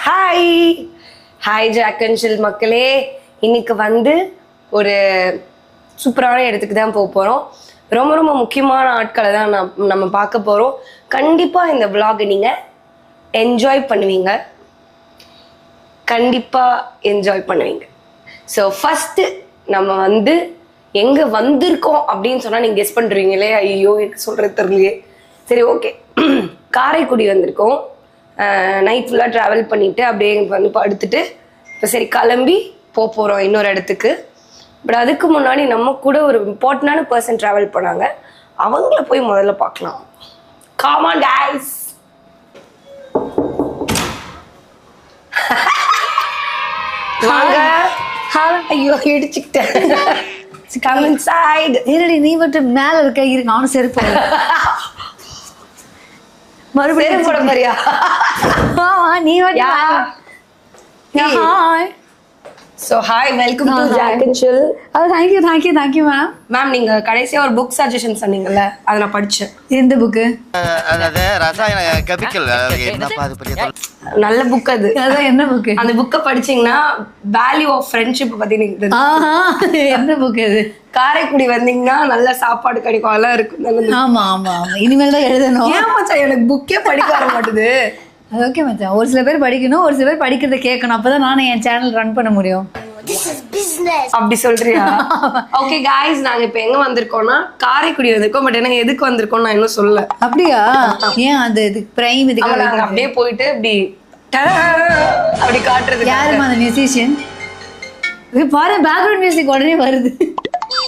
Hi hi jack and சில் மக்களே, இன்னைக்கு வந்து ஒரு சூப்பரான இடத்துக்கு தான் போக போகிறோம். ரொம்ப ரொம்ப முக்கியமான ஆட்களை தான் நம்ம பார்க்க போகிறோம். கண்டிப்பாக இந்த விலாகை நீங்கள் என்ஜாய் பண்ணுவீங்க, கண்டிப்பாக என்ஜாய் பண்ணுவீங்க. ஸோ ஃபஸ்ட்டு நம்ம வந்து எங்கே வந்திருக்கோம் அப்படின்னு சொன்னால் நீங்கள் கெஸ் பண்ணுறீங்களே, ஐயோ எனக்கு சொல்கிறது தெரியலையே. சரி, ஓகே. காரைக்குடி வந்திருக்கோம். நைட் ஃபுல்லாக ட்ராவல் பண்ணிவிட்டு அப்படியே வந்து படுத்துட்டு இப்போ சரி கிளம்பி போகிறோம் இன்னொரு இடத்துக்கு. பட் அதுக்கு முன்னாடி நம்ம கூட ஒரு இம்பார்ட்டண்டான பர்சன் ட்ராவல் பண்ணாங்க, அவங்கள போய் முதல்ல பார்க்கலாம். Come on guys. வாங்க. ஐயோ இடிச்சுக்கிட்டேன். Come inside. இருடி, நீ மட்டும் மேல இருக்க, இரு நானும் செருப்பு மறுபடியும் போட மாதிரியா? நீ மட்டும். So hi, welcome to Jack and Chill. Thank you ma'am. Ma'am, நீங்க கடைசியா ஒரு புக் சஜஷன் சொன்னீங்கல்ல, அதை நான் படிச்சேன். எந்த புக்கு? அதாவது ரசாயன கெமிக்கல் என்னப்பா அது பெரிய நல்ல புக் அது. அதான் என்ன புக்கு? அந்த புக்கை படிச்சீங்கன்னா வேல்யூ ஆஃப் ஃப்ரெண்ட்ஷிப் பத்தி நீங்க தெரிஞ்சுக்கலாம். எந்த புக்கு அது? காரைக்குடி வந்தீங்கன்னா நல்ல சாப்பாடு கிடைக்கும், அதெல்லாம் இருக்கும். ஆமா ஆமா ஆமா, இனிமேல் தான் எழுதணும். ஏன் மச்சான் எனக்கு புக்கே படிக்க வர மாட்டுது? அது ஓகே மச்சான், ஒரு சில பேர் படிக்கணும், ஒரு சில பேர் படிக்கிறத கேட்கணும், அப்பதான் நானும் என் சேனல் ரன் பண்ண முடியும். அப்படி சொல்றியா? ஓகே गाइस, நாங்க இப்ப எங்க வந்திருக்கோம்னா காரைக்குடி வந்திருக்கோம். பட் எனக்கு எதுக்கு வந்திருக்கோம் நான் இன்னும் சொல்லல. அப்படியா? ஏன் அது இதுக்கு பிரைம் இதுக்கு நாங்க அப்படியே போயிட்டு இப்படி அப்படி காட்டுறது. யாருமா அந்த மியூசிஷியன்? பாரு, பேக்ரவுண்ட் மியூசிக் உடனே வருது.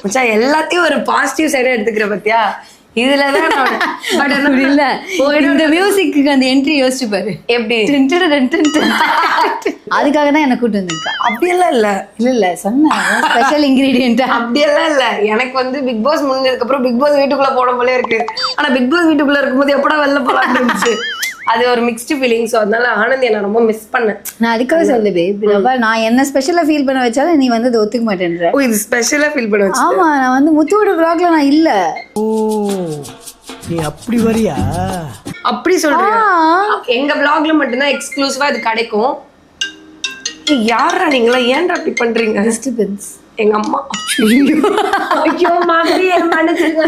மச்சான் எல்லாத்தையும் ஒரு பாசிட்டிவ் சைடா எடுத்துக்கிற பத்தியா? இதுலதான் பட் இல்ல, இந்த மியூசிக்கு அந்த என்ட்ரி யோசிச்சு பாரு எப்படி. அதுக்காக தான் என்ன கூட்டு வந்திருக்கா. அப்படியெல்லாம் இல்ல இல்ல சொன்ன ஸ்பெஷல் இன்கிரீடியன்ட். அப்படியெல்லாம் இல்ல. எனக்கு வந்து பிக் பாஸ் முடிஞ்சதுக்கு அப்புறம் பிக் பாஸ் வீட்டுக்குள்ள போன போலே இருக்கு. ஆனா பிக் பாஸ் வீட்டுக்குள்ள இருக்கும்போது எப்படா வெளில போலான்னு இருந்துச்சு. அது ஒரு மிக்ஸ்டு ஃபீலிங். ஸோ அதனால ஆனந்தி நான் ரொம்ப மிஸ் பண்ணேன். நான் அதுக்காக சொல்லு பேப், நான் என்ன ஸ்பெஷலா ஃபீல் பண்ண வச்சாலும் நீ வந்து அதை ஒத்துக்க மாட்டேன்ற. ஓ, இது ஸ்பெஷலா ஃபீல் பண்ண வச்சு? ஆமா, நான் வந்து முத்துவோட vlogல நான் இல்ல. ஓ, நீ அப்படி வரியா? அப்படி சொல்றியா? எங்க vlogல மட்டும்தான் எக்ஸ்க்ளூசிவா இது கிடைக்கும். யாரா நீங்களா, ஏன்டா அப்படி பண்றீங்க? டிஸ்டர்பன்ஸ். எங்க அம்மா. ஐயோ மாதிரி மனசுங்க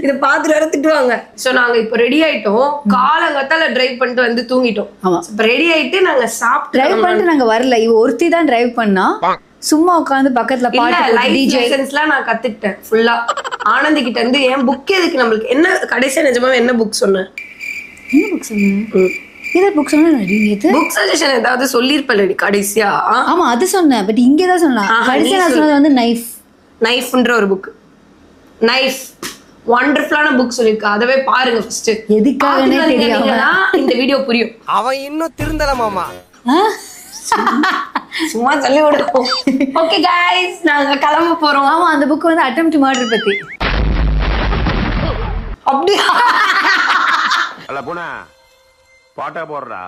இதை பார்த்துட்டு வர திட்டுவாங்க. ஸோ நாங்க இப்போ ரெடி ஆயிட்டோம். காலங்கத்தால டிரைவ் பண்ணிட்டு வந்து தூங்கிட்டோம். இப்போ ரெடி ஆயிட்டு நாங்க சாப்பிட்டு டிரைவ் பண்ணிட்டு நாங்க வரல, இவ ஒருத்தி தான் டிரைவ் பண்ணா. சும்மா உட்காந்து பக்கத்துல பாட்டு டிஜேஸ்லாம் நான் கத்துக்கிட்டேன் ஃபுல்லா ஆனந்தி கிட்ட இருந்து. என் புக் எதுக்கு நம்மளுக்கு? என்ன கடைசியா நிஜமாவே என்ன புக் சொன்னேன்? என்ன புக் சொன்னேன்? இத புக் சொன்னேன். புக் சஜஷன் ஏதாவது சொல்லிருப்பலடி கடைசியா? ஆமா, அது சொன்னேன். பட் இங்கே தான் சொன்னேன். கடைசியா நான் சொன்னது வந்து நைஃப்ன்ற ஒரு புக். நைஃப் வண்டர்ஃபுல்லான புக் சொல்லிருக்கா, அதவே பாருங்க ஃபர்ஸ்ட். எதுக்காகனே தெரியாம இந்த வீடியோ புரியும். அவன் இன்னும் திருந்தல மாமா. சும்மா சொல்லி விடுவோம். ஓகே गाइस, நாங்க கிளம்ப போறோம். ஆமா, அந்த புக் வந்து அட்டெம்ப்ட் மர்டர் பத்தி. அப்படியே அல்ல போனா பாட்டா போடுறா.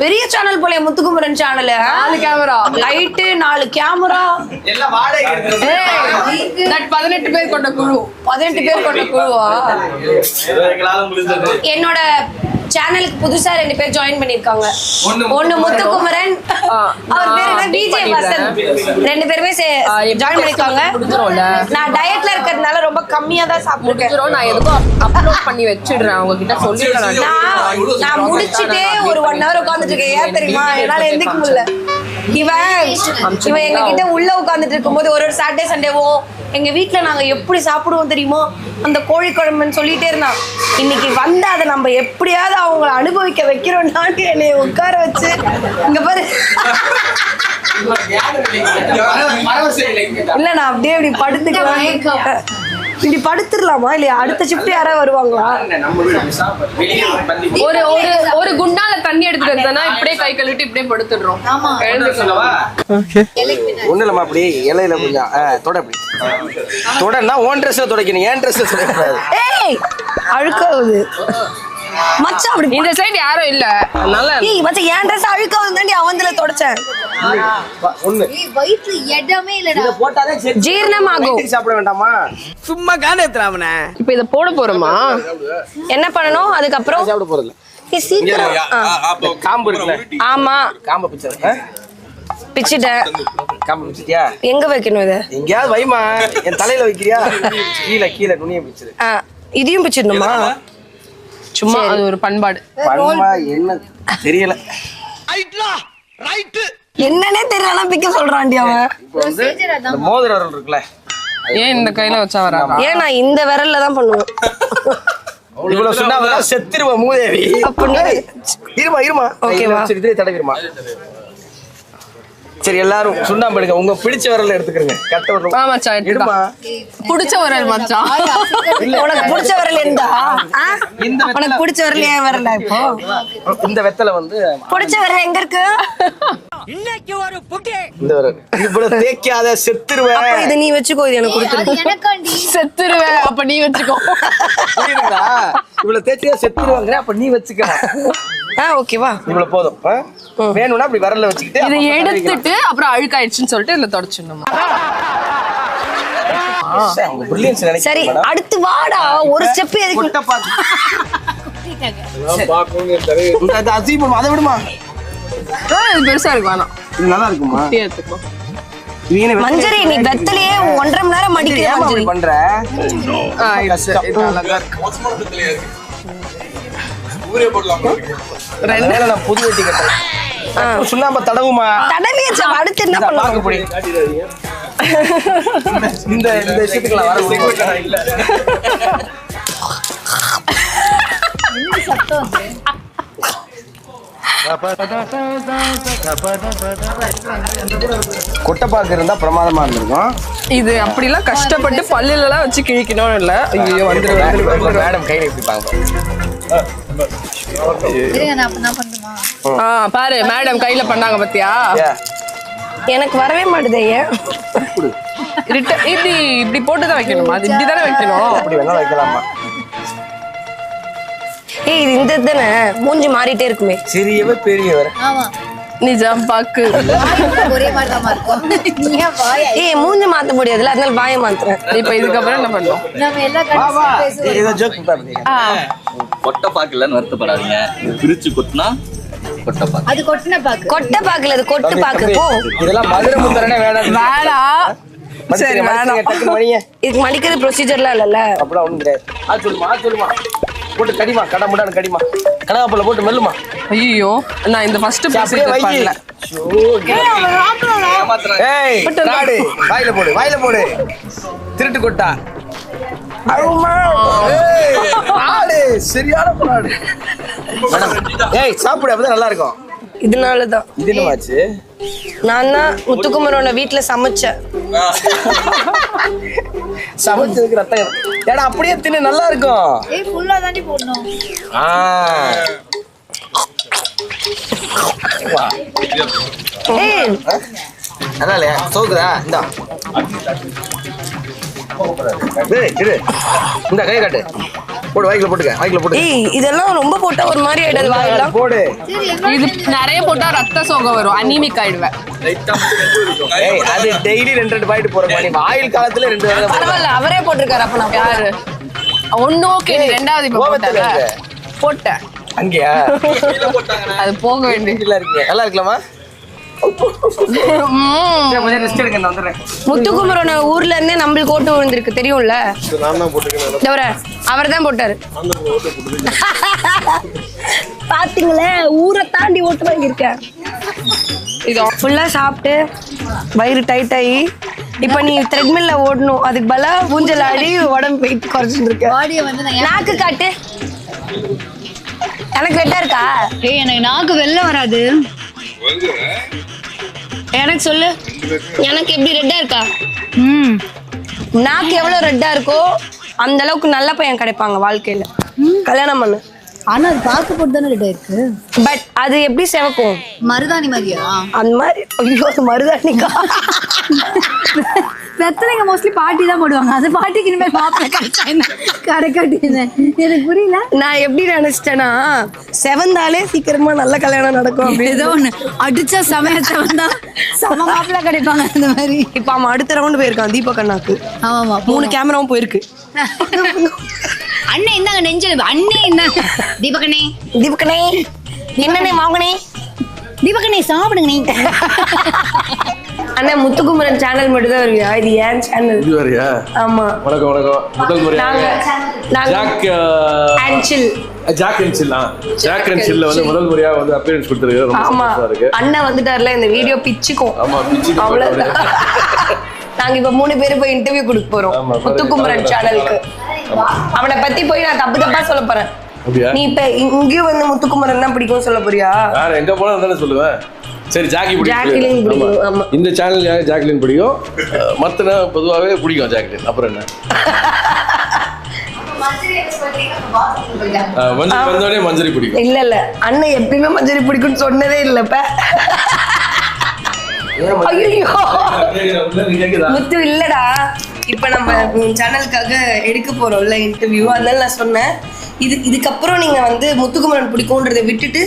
பெரிய சேனல் போல Muthukumaran channel. 4 camera, light, 4 camera, எல்லாம் வாடகை எடுத்து 18 பேர் கொண்ட குழு. 18 பேர் கொண்ட குழுவா? என்னோட சேனலுக்கு புதுசா 2 பேர் ஜாயின் பண்ணிருக்காங்க. ஒன்னு முத்துக்குமரன், அவர் பேர் என்ன, விஜய் வசந்த். 2 பேருமே ஜாயின் பண்ணிருக்காங்க. நான் டயட்ல இருக்கிறதுனால ரொம்ப கம்மியா தான் சாப்பிட்டுருக்கேன். நான் எதுக்கும் அப்லோட் பண்ணி வச்சிடுறேன், அவங்க கிட்ட சொல்லிடுறேன். நான் முடிச்சுட்டே ஒரு 1 hour உட்காந்துட்டு இருக்கேன். ஏன் தெரியுமா? என்னால எந்திரிக்க முடியல. இவன் எங்க கிட்ட உள்ள உட்காந்துட்டு இருக்கும்போது ஒரு சாட்டர்டே சண்டேவும் எங்க வீட்டுல நாங்க எப்படி சாப்பிடுவோம் தெரியுமோ, அந்த கோழி குழம்புன்னு சொல்லிட்டே இருந்தான். இன்னைக்கு வந்து அதை நம்ம எப்படியாவது அவங்கள அனுபவிக்க வைக்கிறோம்னாட்டு என்னை உட்கார வச்சு இங்க பாரு. இல்ல, நான் அப்படியே அப்படி படுத்துக்குவேன். இப்படி படுத்துடலாமா இல்லையா? அடுத்த ஷிஃப்ட் யாராவது வருவாங்களா? ஒரு ஒரு ஒரு குண்டால தண்ணி எடுத்துட்டு வந்தா இப்படியே கை கழுவிட்டு இப்படியே படுத்துடுறோம். ஒண்ணு இல்லம்மா, அப்படி இலையில கொஞ்சம் தொட, அப்படி தொடனா ஓன் ட்ரெஸ்ல துடைக்கணும், ஏன் ட்ரெஸ்ல தொடக்கூடாது. ஏய் அழுக்காவுது மச்சான். அப்படி இந்த சைடு யாரும் இல்ல, அதனால ஏய் மச்சான் என் ட்ரெஸ் அழுக்காவுது தாண்டி அவன்ல தொடச்சேன். ஒண்ணு வயிற்று இடமே இல்லடா. இத போட்டாலே சரி ஜீரணமாகும். சாப்பிட வேண்டாமா? சும்மா காணே ஏத்துறாமனே. இப்ப இத போட போறோமா? என்ன பண்ணணும் அதுக்கப்புறம்? சாப்பிட போறதில்ல. ஏய் சீக்கிரம். காம்பு இருக்குல, ஆமா காம்பை பிச்சை. பிச்சிட்டேன். காம்பை பிச்சிட்டியா? எங்க வைக்கணும் இத? எங்கயாவது வைமா, என் தலையில வைக்கிறியா? கீழே கீழே துணியை பிச்சிரு. இதையும் பிச்சிடணுமா? சும்மா அது ஒரு பண்பாடு. பண்பா என்ன தெரியல. என்னன்னே தெரியல பிக்க சொல்றான்டி அவன். இப்போ வந்து இந்த மோதிர விரல் இருக்குல்ல, ஏன் இந்த கையில வச்சா வராதா? ஏன் நான் இந்த விரல்ல தான் பண்ணுவேன். இவ்வளவு சொன்னா செத்துருவ மூதேவி. இருமா இருமா, ஓகேவா? சரி இதே தடவிருமா. சரி எல்லாரும் சுண்ணாம்பு எடுங்க, உங்க பிடிச்ச விரல்ல எடுத்துக்கிறங்க. கட்ட விரல் ஆ மச்சான் எடுத்துக்கோ. புடிச்ச விரல் மச்சான். உனக்கு பிடிச்ச விரல் எந்தா? இந்த உனக்கு பிடிச்ச விரல் ஏன் விரல? இப்போ இந்த வெத்தலை வந்து பிடிச்ச விரல் எங்க இருக்கு? இந்த விரல் இவ்வளவு தேய்க்காத, செத்துருவேன். அப்ப இத நீ வெச்சுக்கோ, இது எனக்கு கொடுத்துரு. எனக்காண்டி செத்துருவே, அப்ப நீ வச்சுக்கோ. புரியுதுங்களா? இவ்வளவு தேய்ச்சியா செத்துருவாங்க, அப்ப நீ வச்சுக்க. ஓகேவா? இவ்வளவு போதும். வேணும்னா அப்படி விரல்ல வச்சுக்கிட்டு இதை எடுத்துட்டு அப்புறம் அழுக்காயிடுச்சுன்னு சொல்லிட்டு இதுல தொடச்சிடணுமா? அவங்க brilliance நினைக்கிறேன் சரி மேடம். அடுத்து வாடா, ஒரு ஸ்டெப் எதுக்கு? கொட்டை பாக்கு. இந்த அசீபம் அதை விடுமா, இது பெருசா இருக்கு, வேணாம். இது நல்லா இருக்குமா? குட்டியா எடுத்துக்கோ. மஞ்சரி நீ வெத்தலையே 1.5 மணி நேரம் மடிக்கிற ஏன் மஞ்சரி அப்படி பண்ற? இது அழகா இருக்கு. ரெண்டு நேரம் நான் புது வெட்டி கட்டுறேன். சுண்ணாம்பு தடவுமா. தடவியாச்சு, அடுத்து என்ன பாக்கு பண்ணணும்? பொடி. இந்த இந்த விஷயத்துக்குலாம் வர இல்ல. கொட்டைப்பாக்கு இருந்தா பிரமாதமா இருந்திருக்கும். இது அப்படிலாம் கஷ்டப்பட்டு பல்லுல எல்லாம் வச்சு கிழிக்கணும் இல்ல. ஐயோ வந்துரு மேடம் கையில இப்படிப்பாங்க. பாரு மேடம் கையில பண்ணாங்க பாத்தியா? எனக்கு வரவே மாட்டுதே. ஏன் இப்படி இப்படி போட்டுதான் வைக்கணுமா? அது இப்படிதானே வைக்கணும். அப்படி வேணா வைக்கலாமா? ஏய் இது இந்த தானே மூஞ்சி மாறிட்டே இருக்குமே. சிறியவர் பெரியவர். ஆமா நிஜம் பாக்கு ஒரே மாதிரி தான் இருக்கும். நீ ஏன் வாய் ஏய் மூஞ்சி மாத்த முடியாதுல, அதனால வாயை மாத்துறேன். இப்ப இதுக்கப்புறம் என்ன பண்ணோம்? நம்ம எல்லாம் கண்டிப்பா பேசுவோம். ஏதோ ஜோக் பண்றாங்க. கொட்டை பாக்கலன்னு வருத்தப்படாதீங்க, பிரிச்சு கொட்டினா கொட்டை பாக்கு. அது கொட்டின பாக்கு. கொட்டை பாக்குல, அது கொட்டு பாக்கு. போ இதெல்லாம் மதுரை முத்தரனே வேணாம். வேணாம். சரி வேணாம். டக்குனு மணியே. இதுக்கு மடிக்கிற ப்ரொசீஜர்லாம் இல்லல்ல. அப்படிலாம் ஒண்ணும் கிடையாது. சொல்லுமா போட்டு கடிமா, கடை முடான்னு கடிமா, கனகாப்பழ போட்டு மெல்லுமா. ஐயோ நான் இந்த ஃபர்ஸ்ட் ப்ரொசீஜர் பண்ணல. ஏய் காடு வாயில போடு திருட்டு கொட்டா. ஆடு சரியான பாடு. ஏய் சாப்பிடு, அப்பதான் நல்லா இருக்கும். இதனாலதான் இது என்னமாச்சு? நான் தான் முத்துக்குமரோட வீட்டுல சமைச்சேன். சமைச்சதுக்கு ரத்தம். ஏடா அப்படியே தின்னு, நல்லா இருக்கும். ஏய் ஃபுல்லா தாண்டி போடணும். ஏய் நல்லா இல்லையா? சோக்குதா? இந்தா இரு, இந்த கை காட்டு, போடு வாய்க்குல போட்டுக்க. ஏய் இதெல்லாம் ரொம்ப போட்டா ஒரு மாதிரி ஆயிடுது வாயெல்லாம். போடு. இது நிறைய போட்டா ரத்த சோகை வரும், அனீமிக் ஆயிடுவேன். ஏய் அது டெய்லி 2 பாயிண்ட் போற மாதிரி, ஆயில் காலத்துல 2 வேளை போடு. பரவாயில்ல, அவரே போட்டிருக்காரு. அப்ப நான் யாரு ஒண்ணு ஓகே, ரெண்டாவது இப்ப கோபத்துல போட்டல இருக்க. போட்டேன். அங்கயா அது போக வேண்டியது. நல்லா இருக்கலாமா? கொஞ்சம் ரெஸ்ட் எடுங்க, நான் வந்துடுறேன். முத்துக்குமரோட ஊர்ல இருந்தே நம்மளுக்கு ஓட்டு விழுந்திருக்கு தெரியும்ல. அவர் தான் போட்டாரு. பாத்தீங்களே, ஊரை தாண்டி ஓட்டு வாங்கியிருக்கேன். இது ஃபுல்லா சாப்பிட்டு வயிறு டைட் ஆகி இப்ப நீ த்ரெட்மில்ல ஓடணும். அதுக்கு பல ஊஞ்சல் ஆடி உடம்பு வெயிட் குறைச்சிட்டு இருக்க. பாடியை வந்து நான் நாக்கு காட்டு. எனக்கு வெட்டா இருக்கா? ஏய் எனக்கு நாக்கு வெள்ள வராது. எனக்கு சொல்லு, எனக்கு எப்படி ரெட்டா இருக்கா? நாக்கு எவ்வளவு ரெட்டா இருக்கோ அந்த அளவுக்கு நல்ல பையன் கிடைப்பாங்க வாழ்க்கையில. கல்யாணம் பண்ணு. ஆனா அது பார்க்க போட்டு தானே ரெட் ஆயிருக்கு. பட் அது எப்படி செவக்கும்? மருதாணி மாதிரியா? அந்த மாதிரி. ஐயோ அது மருதாணிக்கா. வெத்தலைங்க மோஸ்ட்லி பாட்டி தான் போடுவாங்க. அது பாட்டிக்கு இனிமேல் மாப்பிள்ளை கிடைச்சா என்ன கடைக்காட்டினேன் எனக்கு புரியல. நான் எப்படி நினைச்சிட்டேன்னா செவந்தாலே சீக்கிரமா நல்ல கல்யாணம் நடக்கும் அப்படின்னு. ஏதோ ஒண்ணு அடிச்சா செவந்தா செம மாப்பிள்ளை கிடைப்பாங்க அந்த மாதிரி. இப்ப அவன் அடுத்த ரவுண்டு போயிருக்கான் தீபக் அண்ணாக்கு. ஆமாமா 3 கேமராவும் போயிருக்கு. அண்ணே இந்தாங்க நெஞ்சல் அண்ணே இந்தாங்க. தீபகண்ணே தீபக்கனே என்னண்ணே வாங்கனே தீபகண்ணே சாப்பிடுங்க நீ. அண்ணா முத்துக்குமரன் சேனல் மட்டும் தான் வருவியா? இது ஏன் சேனல்? இது வரையா? ஆமா. வணக்கம் வணக்கம். முதல் முறையாக Jack and Chill. Jack and Chill. Jack and சில்ல வந்து முதல் முறையா வந்து அப்பியரன்ஸ் கொடுத்திருக்காரு. ரொம்ப சந்தோஷமா இருக்கு. அண்ணன் வந்துட்டார்ல இந்த வீடியோ பிச்சுக்கும். ஆமா பிச்சுக்கும். அவ்வளவுதான். நாங்க இப்ப 3 பேரு போய் இன்டர்வியூ கொடுக்க போறோம் முத்துக்குமரன் சேனலுக்கு. அவனை பத்தி போய் நான் தப்பு தப்பா சொல்ல போறேன். நீ இப்ப இங்கேயும் வந்து முத்துக்குமரன் தான் பிடிக்கும் சொல்ல போறியா? வேற எங்க போனா தானே சொல்லுவேன். சரி ஜாக்லின் பிடிக்கும். ஆமா இந்த சேனல் ஜாக்லின் பிடிக்கும். மத்தன பொதுவாவே பிடிக்கும் ஜாக்லின். அப்புறம் என்ன வந்தோடனே மஞ்சரி பிடிக்கும். இல்ல அண்ணன் எப்பயுமே மஞ்சரி பிடிக்கும்னு சொன்னதே இல்லப்ப. முத்து இல்லடா இப்ப நம்ம சேனலுக்காக எடுக்க போறோம்ல இன்டர்வியூ. அதனால நான் சொன்னேன் இதுக்கப்புறம் நீங்க வந்து முத்துக்குமரன் பிடிக்கும்ன்றதை விட்டுட்டு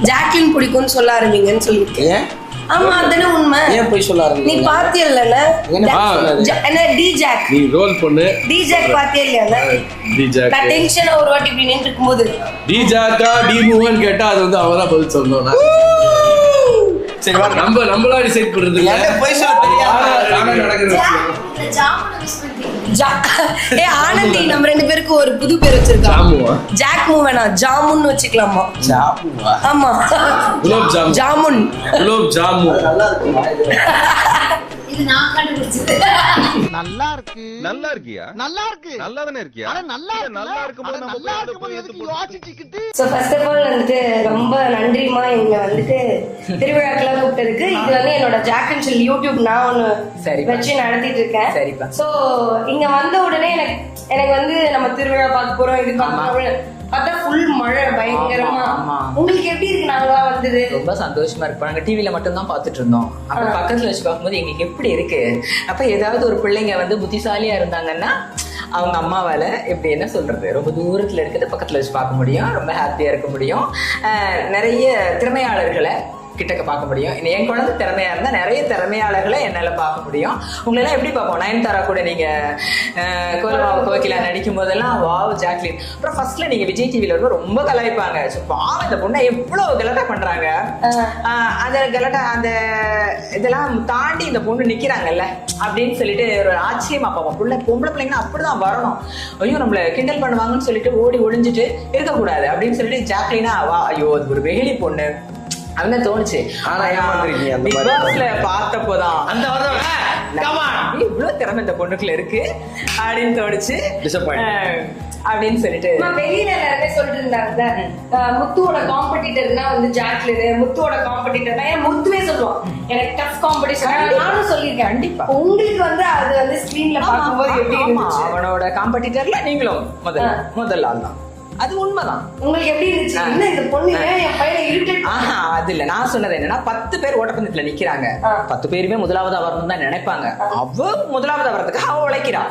ஜாக்லின் பிடிக்கும்னு சொல்ல ஆரம்பிங்கன்னு சொல்லிருக்கேன். ஆமா அதானே உண்மை. ஏன் போய் சொல்ல ஆரம்பிங்க? நீ பாத்தியல்ல என்ன டி ஜாக் நீ ரோல் பண்ணு. டி ஜாக் பாத்தியா இல்லையா? டி ஜாக் நான் டென்ஷனா ஒரு வாட்டி இப்படி நின்று இருக்கும்போது டி ஜாக்கா டி மூவன் கேட்டா அது வந்து அவதான் பதில் சொல்லணும். சரி வா நம்மளா டிசைட் பண்றது இல்ல. போய் சொல்ல தெரியாம நடக்குது. ஆனந்தி நம்ம 2 பேருக்கு ஒரு புது பேர் வச்சிருக்கோம். ஜாமுவா? ஜாக் மூவனா ஜாமுன்னு வச்சுக்கலாமா? ஜாமுவா? ஆமா குலோப் ஜாமுன். ஜாமுன் குலோப் ஜாமுன். நல்லா இருக்குமா இது நான் கண்டுபிடிச்சது. நல்லா இருக்கு. நல்லா இருக்கியா? நல்லா இருக்கு. நல்லா தானே இருக்கியா? அட நல்லா இருக்கு. நல்லா இருக்கும்போது நம்ம நல்லா இருக்கும்போது எதுக்கு யோசிச்சுக்கிட்டு? சோ ஃபர்ஸ்ட் ஆஃப் ஆல் வந்துட்டு ரொம்ப நன்றிமா இங்க வந்துட்டு திருவிழாக்கெல்லாம் கூப்பிட்டதுக்கு. இது வந்து என்னோட ஜாக் அண்ட் சில் யூடியூப் நான் ஒண்ணு வச்சு நடத்திட்டு இருக்கேன். சோ இங்க வந்த உடனே எனக்கு வந்து நம்ம திருவிழா பார்க்க போறோம் இது பார்க்க போறோம் பார்த்தா ஃபுல் மழை பயங்கரமா. உங்களுக்கு எப்படி இருக்கு? நாங்க வந்தது ரொம்ப சந்தோஷமா இருக்கு. நாங்க டிவில மட்டும் தான் பாத்துட்டு இருந்தோம். அப்ப பக்கத்துல வச்சு பார்க்கும்போது எங்களுக்கு எப்படி இருக்கு. அப்ப ஏதாவது ஒரு பிள்ளைங்க வந்து புத்திசாலியா இருந்தாங்கன்னா அவங்க அம்மாவால எப்படி என்ன சொல்றது ரொம்ப தூரத்துல இருக்கிறது பக்கத்துல வச்சு பார்க்க முடியும். ரொம்ப ஹாப்பியா இருக்க முடியும். நிறைய திறமையாளர்களை கிட்டக்க பார்க்க முடியும். என் குழந்தை திறமையா இருந்தா நிறைய திறமையாளர்களை என்னால பார்க்க முடியும். உங்களெல்லாம் எப்படி பார்ப்போம்? நயன்தாரா கூட நீங்க கோகிலா நடிக்கும் போதெல்லாம் வாவ் ஜாக்லின். அப்புறம் ஃபர்ஸ்ட்ல நீங்க விஜய் டிவில ரொம்ப கலாய்ப்பாங்க. பாவம் இந்த பொண்ணை எவ்வளவு கலாட்டா பண்றாங்க. அந்த கலாட்டா அந்த இதெல்லாம் தாண்டி இந்த பொண்ணு நிக்கிறாங்கல்ல அப்படின்னு சொல்லிட்டு ஒரு ஆச்சரியமா பார்ப்போம். பொம்பளை பிள்ளைங்கன்னா அப்படிதான் வரணும். ஐயோ நம்மள கிண்டல் பண்ணுவாங்கன்னு சொல்லிட்டு ஓடி ஒளிஞ்சிட்டு இருக்கக்கூடாது அப்படின்னு சொல்லிட்டு ஜாக்லினா வா ஐயோ அது ஒரு வெகுளி பொண்ணு அதுதான் தோணுச்சு. பிக் பாஸ்ல பார்த்தப்போதான் இவ்வளவு திறமை இந்த பொண்ணுக்குள்ள இருக்கு அப்படின்னு தோணுச்சு அப்படின்னு சொல்லிட்டு வெளியில நிறைய சொல்லிட்டு இருந்தாங்க. முத்துவோட காம்படிட்டர்னா வந்து ஜாக்லின், முத்துவோட காம்படிட்டர்னா ஏன் முத்துவே சொல்லுவான் எனக்கு டஃப் காம்படிஷன். நானும் சொல்லியிருக்கேன். கண்டிப்பா உங்களுக்கு வந்து அது வந்து ஸ்கிரீன்ல பார்க்கும்போது எப்படி இருந்துச்சு? அவனோட காம்படிட்டர்ல நீங்களும் முதல் ஆள் தான். அது உண்மைதான். உங்களுக்கு எப்படி இருந்துச்சு? என்ன இந்த பொண்ணு என் பையனை இரிட்டேட்? அது இல்ல நான் சொன்னது என்னன்னா 10 பேர் ஓட்டப்பந்தயத்துல நிக்கிறாங்க. 10 பேருமே முதலாவது வரணும் தான் நினைப்பாங்க. அவ முதலாவது வரதுக்கு அவ உழைக்கிறா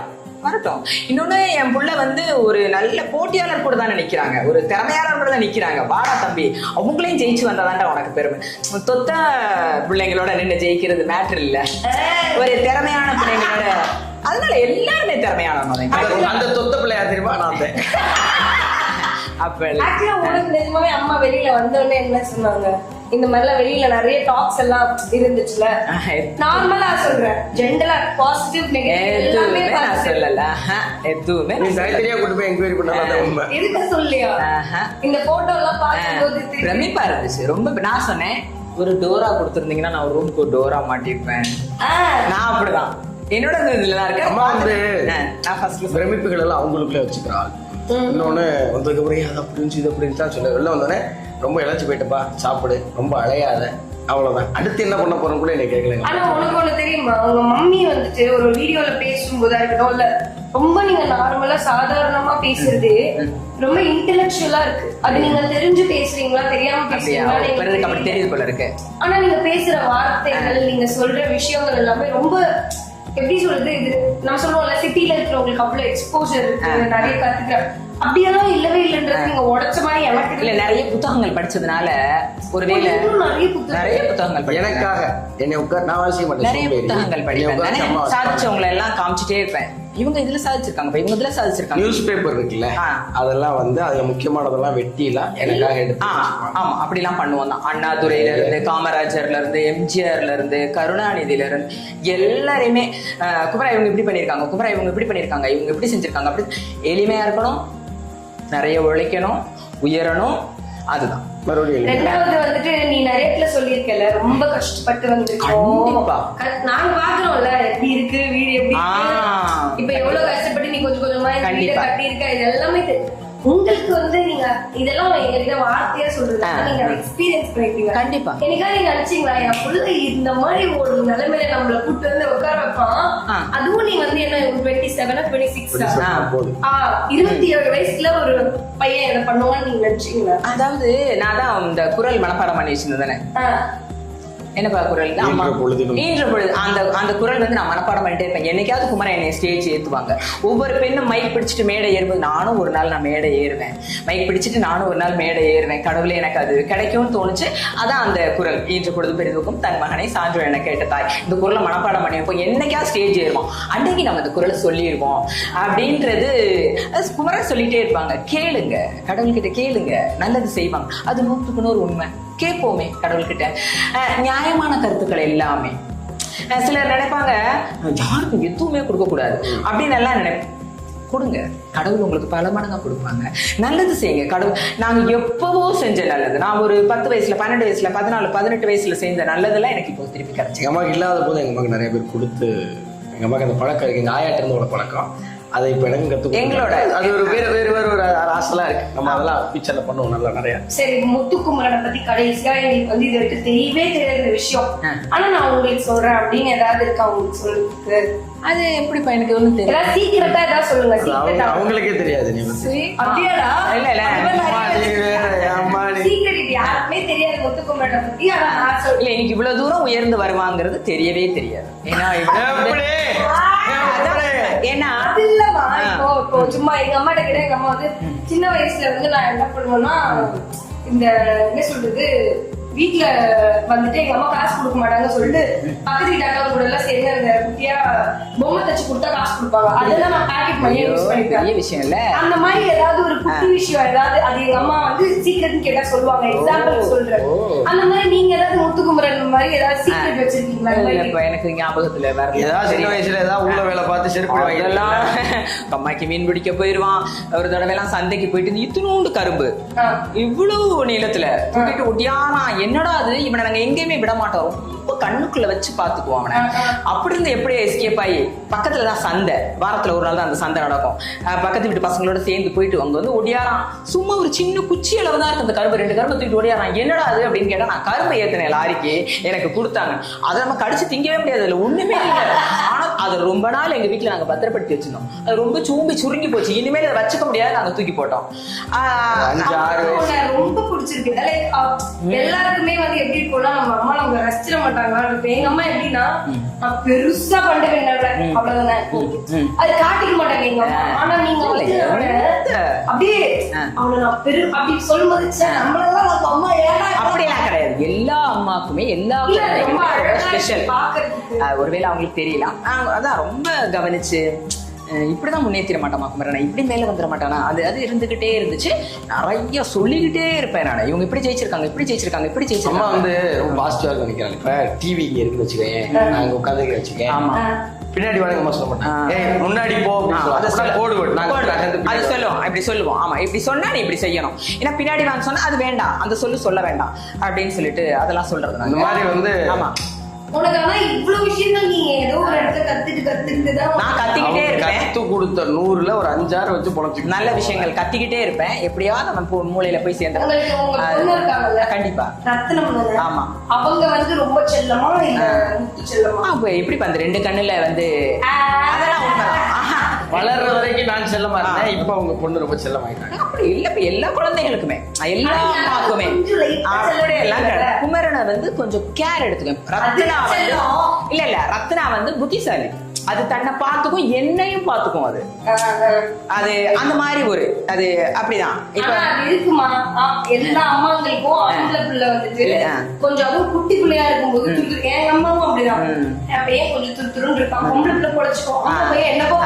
வரட்டும். இன்னொன்னு என் புள்ள வந்து ஒரு நல்ல போட்டியாளர் கூட தானே நிக்கிறாங்க. ஒரு திறமையாளர் கூட தான் நிக்கிறாங்க. வாடா தம்பி அவங்களையும் ஜெயிச்சு வந்தாதான்டா உனக்கு பெருமை. தொத்த பிள்ளைங்களோட நின்று ஜெயிக்கிறது மேட்டர் இல்ல. ஒரு திறமையான பிள்ளைங்களோட அதனால எல்லாருமே திறமையானவங்க. அந்த தொத்த பிள்ளையா தெரியுமா? நான் நிஜமாவே அம்மா வெளியில வந்தோடனே என்ன சொன்னாங்க? இந்த மாதிரிலாம் வெளியில நிறைய டாக்ஸ் எல்லாம் இருந்துச்சுல. நார்மலா சொல்றேன் ஜென்ரலா பாசிட்டிவ் நெகட்டிவ் எல்லாமே நான் சொல்லல. எதுவுமே நீ தனித்தனியா கூட்டி போய் என்கொயரி பண்ணாதான் உண்மை. எதுக்கு சொல்லியா? இந்த போட்டோ எல்லாம் பார்க்கும்போது பிரமிப்பா இருந்துச்சு ரொம்ப. நான் சொன்னேன் ஒரு டோரா கொடுத்துருந்தீங்கன்னா நான் ஒரு ரூமுக்கு ஒரு டோரா மாட்டிருப்பேன். நான் அப்படிதான் என்னோட இதுல இருக்கேன். அம்மா வந்து நான் ஃபர்ஸ்ட் பிரமிப்புகள் எல்லாம் அவங்களுக்குள்ளே வச்சுக்கிறாள். இன்னொன்னு வந்ததுக்கு அப்புறம் அது அப்படி இருந்துச்சு இது அப்படி இருந்துச்சா சொல்ல வெளில வந்தோடனே ரொம்ப இழைச்சி போயிட்டப்பா சாப்பிடு ரொம்ப அலையாத அவ்வளவுதான். அடுத்து என்ன பண்ண போறோம் கூட எனக்கு கேட்கல. ஆனா உனக்கு ஒண்ணு தெரியுமா, உங்க மம்மி வந்துட்டு ஒரு வீடியோல பேசும்போதா இருக்கட்டும் இல்ல ரொம்ப நீங்க நார்மலா சாதாரணமா பேசுறது ரொம்ப இன்டெலெக்சுவலா இருக்கு. அது நீங்க தெரிஞ்சு பேசுறீங்களா தெரியாம பேசுறீங்களா அப்படி தெரியுது போல இருக்கு. ஆனா நீங்க பேசுற வார்த்தைகள் நீங்க சொல்ற விஷயங்கள் எல்லாமே ரொம்ப எப்படி சொல்றது, இது நம்ம சொல்லுவோம்ல சிட்டில இருக்கிறவங்களுக்கு அவ்வளவு எக்ஸ்போசர் இருக்கு, நிறைய கத்துக்க அப்படியெல்லாம் இல்லவே இல்லைன்றது நீங்க உடைச்ச மாதிரி எனக்கு இல்ல. நிறைய புத்தகங்கள் படிச்சதுனால ஒருவேளை நிறைய புத்தகங்கள் எனக்காக என்னை உட்கார் நான் வாசிக்க மாட்டேன். நிறைய புத்தகங்கள் படிப்பேன். சாதிச்சவங்களை எல்லாம் காமிச்சிட்டே இருப்பேன். இவங்க இதுல சாதிச்சிருக்காங்க, இவங்க இதுல சாதிச்சிருக்காங்க. நியூஸ் பேப்பர் இருக்குல்ல, அதெல்லாம் வந்து அதுல முக்கியமானதெல்லாம் வெட்டிலாம் எனக்காக எடுத்து. ஆமா அப்படிலாம் பண்ணுவோம் தான். அண்ணாதுரையில இருந்து, காமராஜர்ல இருந்து, எம்ஜிஆர்ல இருந்து, கருணாநிதியில இருந்து எல்லாரையுமே குமரா இவங்க இப்படி பண்ணிருக்காங்க, குமரா இவங்க இப்படி பண்ணிருக்காங்க, இவங்க இப்படி செஞ்சிருக்காங்க. அப்படி எளிமையா இருக்கணும், நிறைய உழைக்கணும், உயரணும். அதுதான். ரெண்டாவது வந்துட்டு நீ நிறைய சொல்லியிருக்கல ரொம்ப கஷ்டப்பட்டு வந்திருக்கோம். நாங்க பாக்குறோம்ல எப்படி இருக்கு வீடு, எப்படி இப்ப எவ்வளவு கஷ்டப்பட்டு நீ கொஞ்சம் கொஞ்சமா வீட்டை கட்டி இருக்க, இது எல்லாமே உங்களுக்கு வந்து நீங்க இதெல்லாம் எங்ககிட்ட வார்த்தையா சொல்றது நீங்க எக்ஸ்பீரியன்ஸ் பண்ணிருக்கீங்க. கண்டிப்பா. எனக்கா நீங்க நினைச்சீங்களா என் புள்ள இந்த மாதிரி ஒரு நிலைமையில நம்மள கூட்டு வந்து உட்கார வைப்பான், அதுவும் நீ வந்து என்ன 27 26 27 வயசுல ஒரு பையன் என்ன பண்ணுவான்னு நீங்க நினைச்சீங்களா? அதாவது நான் தான் இந்த குரல் மனப்பாடம் பண்ணி வச்சிருந்தேன். என்னப்பா குரல்? ஈன்ற பொழுது அந்த குரல் வந்து நான் மனப்பாடம் பண்ணிட்டே இருப்பேன். என்னைக்காவது குமரன் என்னை ஸ்டேஜ் ஏத்துவாங்க. ஒவ்வொரு பெண்ணும் மைக் பிடிச்சிட்டு மேடை ஏறும்போது நானும் ஒரு நாள் நான் மேடை ஏறுவேன். மைக் பிடிச்சிட்டு நானும் ஒரு நாள் மேடை ஏறுவேன். கடவுளே எனக்கு அது கிடைக்கும்னு தோணுச்சு. அதான் அந்த குரல், ஈன்ற பொழுது பெரிதுக்கும் தன் மகனை சான்று என கேட்ட தாய். இந்த குரலை மனப்பாடம் பண்ணி வைப்போம். என்னைக்காவது ஸ்டேஜ் ஏறுவோம், அன்னைக்கு நம்ம இந்த குரலை சொல்லிடுவோம் அப்படின்றது குமரன் சொல்லிட்டே இருப்பாங்க. கேளுங்க, கடவுள்கிட்ட கேளுங்க, நல்லது செய்வாங்க. அது 100% உண்மை. கேட்போமே கடவுள்கிட்ட நியாயமான கருத்துக்கள் எல்லாமே. சிலர் நினைப்பாங்க யாருக்கும் எதுவுமே கொடுக்க கூடாது அப்படின்னு எல்லாம் கொடுங்க, கடவுள் உங்களுக்கு பல மடங்கா கொடுப்பாங்க. நல்லது செய்யுங்க. கடவுள் நாங்க எப்பவோ செஞ்ச நல்லது, நான் ஒரு 10 வயசுல 12 வயசுல 14 18 வயசுல செஞ்ச நல்லதெல்லாம் எனக்கு இப்போ திருப்பி கிடைச்சு. எங்க அம்மாக்கு இல்லாத போது எங்க அம்மாக்கு நிறைய பேர் கொடுத்து, எங்க அம்மாக்கு அந்த பழக்கம் இருக்கு. எங்க ஆயாட்ட இருந்த பழக்கம் அதை இப்ப எனக்கு கத்து எங்களோட அது ஒரு வேறு ஒரு ஆசைலாம் இருக்கு. நம்ம அதெல்லாம் ஃபியூச்சர்ல பண்ணுவோம் நல்லா நிறைய. சரி, முத்துக்குமரனை பத்தி கடைசியா எங்களுக்கு வந்து இது வரைக்கும் தெரியவே தெரியாத விஷயம், ஆனா நான் உங்களுக்கு சொல்றேன் அப்படின்னு ஏதாவது இருக்கா உங்களுக்கு சொல்லுங்க? அது எப்படிப்பா எனக்கு ஒண்ணு தெரியல. சீக்கிரட்டா ஏதாவது சொல்லுங்க. அவங்களுக்கே தெரியாது. நீ அப்படியாடா? இல்ல சீக்கிரம் யாருக்குமே தெரியாது முத்துக்குமரனை பத்தி. ஆனா நான் சொல்றேன், இல்ல எனக்கு இவ்வளவு தூரம் உயர்ந்து வருவாங்கிறது தெரியவே தெரியாது. ஏன்னா இப்போ சும்மா எங்க அம்மாட்ட கிட்ட எங்க அம்மா வந்து சின்ன வயசுல வந்து நான் என்ன பண்ணுவேன்னா இந்த என்ன சொல்றது வீட்டுல வந்துட்டு எங்க அம்மா காசு கொடுக்க மாட்டாங்கன்னு சொல்லிட்டு பக்கத்து வீட்டு அக்கா கூட எல்லாம் சேர்ந்து அந்த குட்டியா பொம்மை தச்சு கொடுத்தா காசு கொடுப்பாங்க. அதெல்லாம் நான் பேக்கெட் பண்ணி யூஸ் பண்ணிருக்கேன். விஷயம் இல்ல அந்த மாதிரி ஏதாவது ஒரு குட்டி விஷயம் ஏதாவது அது எங்க அம்மா வந்து சீக்கிரட்னு கேட்டா சொல்லுவாங்க. எக்ஸாம்பிள் சொல்றேன். அந்த மாதிரி நீங்க ஏதாவது முத்துக்குமரன் மாதிரி ஏதாவது சீக்கிரட் வச்சிருக்கீங்களா? எனக்கு ஞாபகத்துல வேற ஏதாவது சின்ன வயசுல ஏதாவது உள்ள வேலை பார்த்து செருப்பு இதெல்லாம் அம்மாக்கு மீன் பிடிக்க போயிருவான். ஒரு தடவை எல்லாம் சந்தைக்கு போயிட்டு இத்தினூண்டு கரும்பு இவ்வளவு நீளத்துல தூக்கிட்டு ஒட்டியானா, என்னடா அது, இவனை நாங்க எங்கேயுமே விட மாட்டோம், ரொம்ப கண்ணுக்குள்ள வச்சு பாத்துக்குவோம் அவனை. அப்படி இருந்து எப்படி எஸ்கேப் ஆகி பக்கத்துலதான் சந்தை, வாரத்துல ஒரு நாள் தான் அந்த சந்தை நடக்கும். பக்கத்து வீட்டு பசங்களோட சேர்ந்து போயிட்டு அங்க வந்து ஒடியாரான். சும்மா ஒரு சின்ன குச்சி அளவு தான் இருக்கு அந்த கரும்பு, 2 கரும்பு தூக்கிட்டு ஒடியாரான். என்னடா அது அப்படின்னு கேட்டா, நான் கரும்பை ஏத்தினேன் லாரிக்கு, எனக்கு கொடுத்தாங்க. அதை நம்ம கடிச்சு திங்கவே முடியாது, அதுல ஒண்ணுமே இல்லை. ஆனா அதை ரொம்ப நாள் எங்க வீட்டுல நாங்க பத்திரப்படுத்தி வச்சிருந்தோம். அது ரொம்ப சூம்பி சுருங்கி போச்சு, இனிமேல் அதை வச்சுக்க முடியாது, நாங்க தூக்கி போட்டோம். ரொம்ப பிடிச்சிருக்கு. எல்லாருக்குமே வந்து எப்படி இருக்கும்னா நம்ம அம்மா நம்ம ரசிச்சிட மாட்டாங்க. எங்க அம்மா எப்படின்னா பெருசா பண்ணுவேன் அவ்வளவுதானே, அது காட்டிக்க மாட்டாங்க எங்க அம்மா. ஆனா நீங்க அப்படியே அவனை நான் அப்படி சொல்லும்போது நம்மளெல்லாம் நம்ம அம்மா ஏன்னா அப்படியெல்லாம் கிடையாது. எல்லா அம்மாக்குமே எல்லா ஸ்பெஷல். ஒருவேளை அவங்களுக்கு தெரியல, அதான் ரொம்ப கவனிச்சு இப்படிதான் முன்னேற்றிட மாட்டாமா குமரனா, இப்படி மேல வந்துட மாட்டானா, அது இருந்துகிட்டே இருந்துச்சு. நிறைய சொல்லிக்கிட்டே இருப்பேன் நான், இவங்க இப்படி ஜெயிச்சிருக்காங்க, இப்படி ஜெயிச்சிருக்காங்க, இப்படி ஜெயிச்சிருக்காங்க. அம்மா வந்து ரொம்ப பாசிட்டிவா நினைக்கிறாங்க. இப்ப டிவி இங்க இருக்குன்னு வச்சுக்கேன், நாங்க உட்காந்து வச்சுக்கேன். ஆமா, பின்னாடி வாங்க சொல்ல மாட்டேன், முன்னாடி போ அது சொல்லுவோம், இப்படி சொல்லுவோம். ஆமா, இப்படி சொன்னா நீ இப்படி செய்யணும், ஏன்னா பின்னாடி வாங்க சொன்னா அது வேண்டாம், அந்த சொல்ல வேண்டாம் அப்படின்னு சொல்லிட்டு அதெல்லாம் சொல்றது. அந்த மாதிரி வந்து ஆமா உனக்கு ஆனா இவ்வளவு விஷயங்கள் நீ ஏதோ ஒரு இடத்துல கத்துக்கிட்டு தான் நான் கத்திக்கிட்டே இருப்பேன். கத்து கொடுத்த 100ல ஒரு 5-6 வச்சு பொழைச்சு நல்ல விஷயங்கள் கத்திக்கிட்டே இருப்பேன். எப்படியாவது நம்ம மூளையில போய் சேர்ந்து. உங்களுக்கு உங்க பொண்ணு இருக்காங்கல்ல, கண்டிப்பா ரத்னம். ஆமா. அவங்க வந்து ரொம்ப செல்லமா இல்ல முத்து செல்லமா? எப்படி அந்த 2 கண்ணுல வந்து அதெல்லாம் உண்மைதான். வளர்ற வரைக்கும் நான் செல்லமா இருந்தேன். இப்ப உங்க பொண்ணு ரொம்ப செல்லமாயிட்டாங்க. அப்படி இல்ல, இப்ப எல்லா குழந்தைகளுக்குமே எல்லா அம்மாக்குமே அப்படியே எல்லாம் கிடையாது. குமரனை வந்து கொஞ்சம் கேர் எடுத்துக்கேன். ரத்னா வந்து இல்ல ரத்னா வந்து புத்திசாலி. அது தன்னை பார்த்துக்கும் என்னையும் பார்த்துக்கும். அது அந்த மாதிரி ஒரு அது அப்படிதான். இப்ப இருக்குமா எல்லா அம்மாங்களுக்கும் ஆம்பளை பிள்ளை வந்துட்டு கொஞ்சம் அதுவும் குட்டி பிள்ளையா இருக்கும்போது என் அம்மாவும் அப்படிதான். என் பையன் கொஞ்சம் துருத்துருன்னு இருக்கான், பொம்பளை பிள்ளை பொழைச்சுக்கோ, என்னப்போ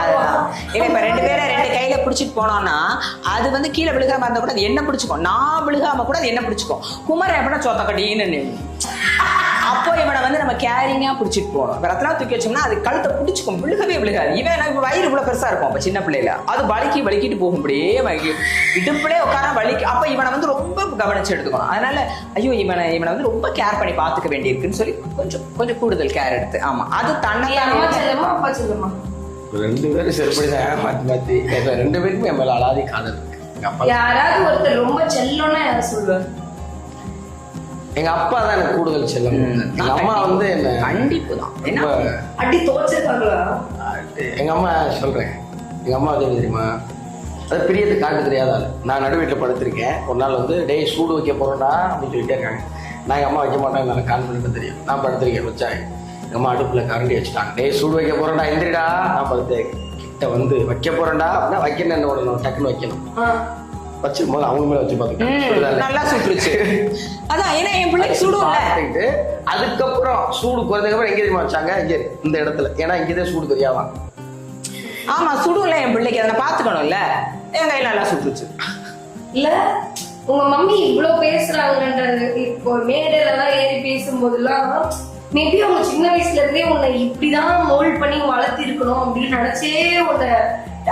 இல்ல இப்ப 2 பேரை 2 கையில பிடிச்சிட்டு போனோம்னா அது வந்து கீழே விழுகாம இருந்தா கூட அது என்ன பிடிச்சுக்கும், நான் விழுகாம கூட அது என்ன பிடிச்சுக்கும். குமரன் எப்படின்னா சோத்த கட்டின்னு அப்போ இவனை வந்து நம்ம கேரிங்கா பிடிச்சிட்டு போகணும். ரத்னா தூக்கி வச்சோம்னா அது கழுத்தை பிடிச்சிக்கும், விழுகவே விழுகாது. இவன் எனக்கு வயிறு இவ்வளவு பெருசா இருக்கும் அப்ப சின்ன பிள்ளையில, அது வலிக்கிட்டு போகும், அப்படியே இடுப்புலே உட்கார வலிக்கு. அப்ப இவனை வந்து ரொம்ப கவனிச்சு எடுத்துக்கணும். அதனால ஐயோ இவனை வந்து ரொம்ப கேர் பண்ணி பாத்துக்க வேண்டியிருக்குன்னு சொல்லி கொஞ்சம் கூடுதல் கேர் எடுத்து. ஆமா அது தன்னையா செல்லமா அப்பா செல்லமா 2 பேரும் செருப்படிதான் மாத்தி 2 பேருக்குமே என் மேல அலாதி காதல் இருக்கு. யாராவது ஒருத்தர் ரொம்ப செல்லம்னா யார சொல்லுவார்? எங்க அப்பா தான் எனக்கு கூடுதல் செல்லம். எங்க அம்மா வந்து என்ன கண்டிப்பு தான் அடி தோச்சிருக்காங்களா? எங்க அம்மா சொல்றேன். எங்க அம்மா வந்து தெரியுமா, அது பிரியத்தை காட்டு தெரியாத ஆள். நான் நடு வீட்டில் படுத்திருக்கேன். ஒரு நாள் வந்து டேய் சூடு வைக்க போறோம்டா அப்படின்னு சொல்லிட்டே இருக்காங்க. நான் எங்க அம்மா வைக்க மாட்டேன், நல்லா கான்ஃபிடென்ட் தெரியும். நான் படுத்திருக்கேன் வச்சாங்க. எங்க அம்மா அடுப்புல கரண்டி வச்சுட்டாங்க. டேய் சூடு வைக்க போறோம்டா எந்திரிடா. நான் படுத்தேன். கிட்ட வந்து வைக்க போறேன்டா அப்படின்னா வைக்கணும், என்ன உடனே டக்குன்னு வைக்கணும். வச்சிருக்கும் போது அவங்க மேல வச்சு பார்த்துக்கிட்டு நல்லா சுட்டுருச்சு. அதான் ஏன்னா என் பிள்ளைக்கு சூடு பார்த்துக்கிட்டு அதுக்கப்புறம் சூடு குறைஞ்சதுக்கு அப்புறம் எங்க தெரியுமா வச்சாங்க, இங்க இந்த இடத்துல. ஏன்னா இங்கதான் சூடு தெரியாதா. ஆமா சுடுல என் பிள்ளைக்கு அதை பாத்துக்கணும்ல. என் கையில நல்லா சுட்டுருச்சு. இல்ல உங்க மம்மி இவ்வளவு பேசுறாங்கன்றது இப்போ மேடையில எல்லாம் ஏறி பேசும்போதெல்லாம் மேபி அவங்க சின்ன வயசுல இருந்தே உன்னை இப்படிதான் மோல்ட் பண்ணி வளர்த்தி இருக்கணும் அப்படின்னு நினைச்சே உன்னை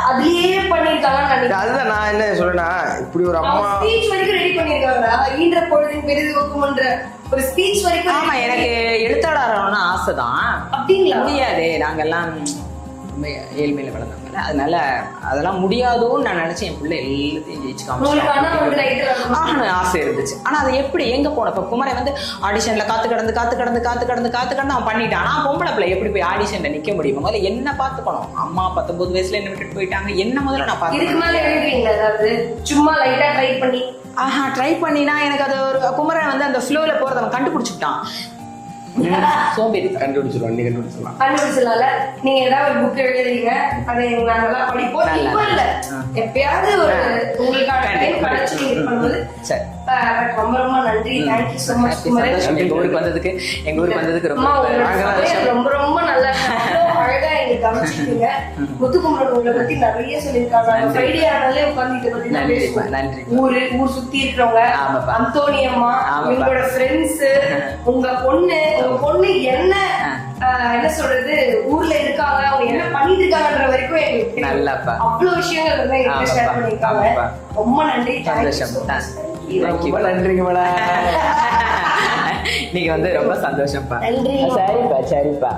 அதுலயே பண்ணிருக்காங்கன்னு நினைக்கிறேன். அதுதான் நான் என்ன சொல்றேன்னா, இப்படி ஒரு அம்மா ஸ்பீச் வரைக்கும் ரெடி பண்ணிருக்காங்க. ஈன்ற பொழுதின் பெரிது ஒக்குமன்ற ஒரு ஸ்பீச் வரைக்கும். ஆமா எனக்கு எழுத்தாளர் ஆகணும்னு ஆசைதான். அப்படிங்களா? முடியாது, நாங்கெல்லாம் ஏழ்மையில வளர்ந்தவங்கல்ல, அதனால அதெல்லாம் முடியாதோன்னு நான் நினைச்சேன். என் பிள்ளை எல்லாத்தையும் ஜெயிச்சு காமிச்சு ஆசை இருந்துச்சு. ஆனா அது எப்படி எங்க போனப்ப குமரன் வந்து ஆடிஷன்ல காத்து கடந்து அவன் பண்ணிட்டான். ஆனா பொம்பளை பிள்ளை எப்படி போய் ஆடிஷன்ல நிக்க முடியுமா? முதல்ல என்ன பாத்துக்கணும். அம்மா 19 வயசுல என்ன விட்டுட்டு போயிட்டாங்க. என்ன முதல்ல நான் பாத்து இதுக்கு மேல எழுதுவீங்க ஏதாவது சும்மா லைட்டா ட்ரை பண்ணி? ட்ரை பண்ணினா எனக்கு அது ஒரு குமரன் வந்து அந்த ஃப்ளோல போறத அவன் கண்டுபிடிச்சுட்டான். சோம்பேறி கண்டுபிடிச்சிருவான். நீ கண்டுபிடிச்சிடலாம். கண்டுபிடிச்சிடலாம்ல. நீங்க ஏதாவது ஒரு புக் எழுதுறீங்க, அதை நாங்கெல்லாம் படிப்போம். இப்ப இல்ல, எப்பயாவது ஒரு உங்களுக்கான டைம் கிடைச்சு நீங்க பண்ணும்போது. ரொம்ப ரொம்ப நன்றி. Thank you so much Kumaran. எங்க ஊருக்கு வந்ததுக்கு ரொம்ப ரொம்ப நல்லா அழகா எங்களுக்கு கவனிச்சிருக்கீங்க. முத்துக்குமரன் உங்களை பத்தி நிறைய சொல்லியிருக்காங்க. ஃப்ரைடே ஆனாலே உட்கார்ந்து இதை பத்தி தான் பேசுவோம். ஊர் சுத்தி இருக்கிறவங்க, அந்தோனி அம்மா, உங்களோட ஃப்ரெண்ட்ஸ், உங்க பொண்ணு என்ன சொல்றது, ஊர்ல இருக்காங்க, அவங்க என்ன பண்ணிட்டு இருக்காங்கன்ற வரைக்கும் எங்களுக்கு அவ்வளவு விஷயங்கள் வந்து எங்களுக்கு ஷேர் பண்ணிருக்காங்க. ரொம்ப நன்றி. ரொம்ப நன்றிங்க மேடம். நீங்க வந்து ரொம்ப சந்தோஷம்ப்பா. நன்றி. சரிப்பா